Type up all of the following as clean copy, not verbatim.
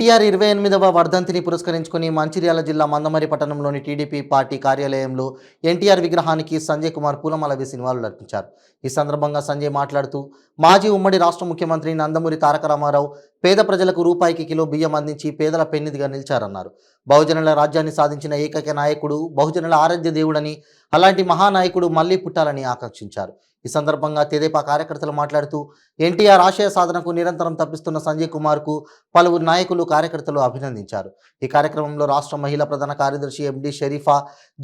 ఎన్టీఆర్ 28వ వర్ధంతిని పురస్కరించుకుని మంచిర్యాల జిల్లా మందమరి పట్టణంలోని టీడీపీ పార్టీ కార్యాలయంలో ఎన్టీఆర్ విగ్రహానికి సంజయ్ కుమార్ పూలమాల వేసి నివాళులర్పించారు. ఈ సందర్భంగా సంజయ్ మాట్లాడుతూ మాజీ ఉమ్మడి రాష్ట్ర ముఖ్యమంత్రి నందమూరి తారక రామారావు పేద ప్రజలకు రూపాయికి కిలో బియ్యం అందించి పేదల పెన్నిదిగా నిలిచారన్నారు. బహుజనుల రాజ్యాన్ని సాధించిన ఏకైక నాయకుడు, బహుజనుల ఆరాధ్య దేవుడని, అలాంటి మహానాయకుడు మళ్లీ పుట్టాలని ఆకాంక్షించారు. ఈ సందర్భంగా తెదేపా కార్యకర్తలు మాట్లాడుతూ ఎన్టీఆర్ ఆశయ సాధనకు నిరంతరం తప్పిస్తున్న సంజయ్ కుమార్కు పలువురు నాయకులు, కార్యకర్తలు అభినందించారు. ఈ కార్యక్రమంలో రాష్ట్ర మహిళా ప్రధాన కార్యదర్శి ఎండి షరీఫా,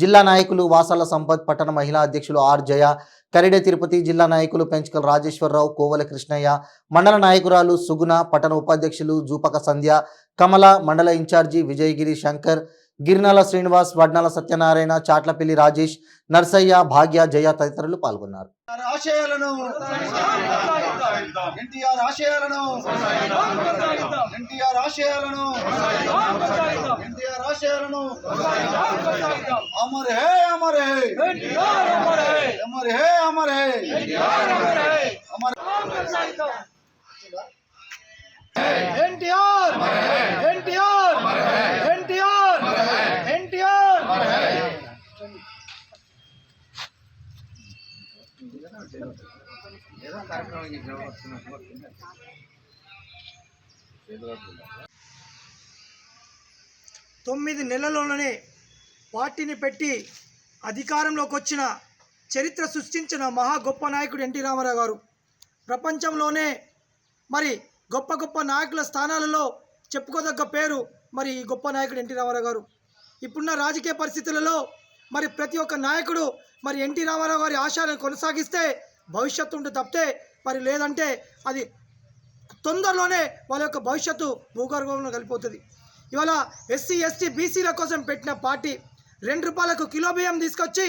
జిల్లా నాయకులు వాసాల సంపత్, పట్టణ మహిళా అధ్యక్షులు ఆర్ జయ, కరిడే తిరుపతి, జిల్లా నాయకులు పెంచకల్ రాజేశ్వరరావు, కోవల కృష్ణయ్య, మండల నాయకురాలు సుగుణ, పట్టణ ఉపాధ్యక్షులు జూపక సంధ్య, కమల, మండల ఇన్ఛార్జి విజయగిరి శంకర్, గిరినాల శ్రీనివాస్, వడ్నాల సత్యనారాయణ, చాట్లపల్లి రాజేష్, నర్సయ్య, భాగ్య, జయ తదితరులు పాల్గొన్నారు. अमर है अमर है अमर है अमर है अमर एनटीआर एनटीआर एनटीआर एनटीआर తొమ్మిది నెలల్లోనే పార్టీని పెట్టి అధికారంలోకి వచ్చిన, చరిత్ర సృష్టించిన మహా గొప్ప నాయకుడు ఎన్టీ రామారావు గారు. ప్రపంచంలోనే మరి గొప్ప గొప్ప నాయకుల స్థానాలలో చెప్పుకోదగ్గ పేరు మరి ఈ గొప్ప నాయకుడు ఎన్టీ రామారావు గారు. ఇప్పుడున్న రాజకీయ పరిస్థితులలో మరి ప్రతి ఒక్క నాయకుడు మరి ఎన్టీ రామారావు గారి ఆశయాలను కొనసాగిస్తే భవిష్యత్తు ఉంటే తప్పితే మరి లేదంటే అది తొందరలోనే వాళ్ళ యొక్క భవిష్యత్తు భూగర్భంలో కలిపోతుంది. ఇవాళ ఎస్సీ ఎస్టీ బీసీల కోసం పెట్టిన పార్టీ, 2 రూపాయలకు కిలో బియ్యం తీసుకొచ్చి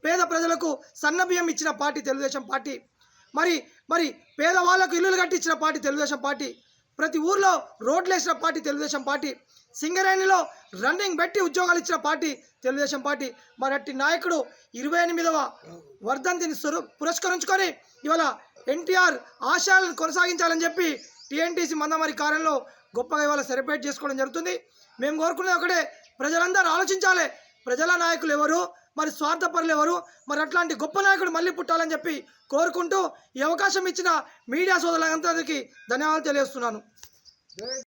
పేద ప్రజలకు సన్న బియ్యం ఇచ్చిన పార్టీ తెలుగుదేశం పార్టీ. మరి పేదవాళ్లకు ఇల్లులు కట్టించిన పార్టీ తెలుగుదేశం పార్టీ. ప్రతి ఊర్లో రోడ్లు వేసిన పార్టీ తెలుగుదేశం పార్టీ. సింగరేణిలో రన్నింగ్ పెట్టి ఉద్యోగాలు ఇచ్చిన పార్టీ తెలుగుదేశం పార్టీ. మరి అట్టి నాయకుడు 28వ వర్ధంతిని పురస్కరించుకొని ఇవాళ ఎన్టీఆర్ ఆశయాలను కొనసాగించాలని చెప్పి టీఎన్టీసీ మందమరి కార్యంలో గొప్పగా ఇవాళ సెలబ్రేట్ చేసుకోవడం జరుగుతుంది. మేము కోరుకునేది ఒకటే, ప్రజలందరూ ఆలోచించాలి, ప్రజల నాయకులు ఎవరు, మరి స్వార్థపరులు ఎవరు, మరి అట్లాంటి గొప్ప నాయకుడు మళ్ళీ పుట్టాలని చెప్పి కోరుకుంటూ ఈ అవకాశం ఇచ్చిన మీడియా సోదరులందరికీ ధన్యవాదాలు తెలియజేస్తున్నాను.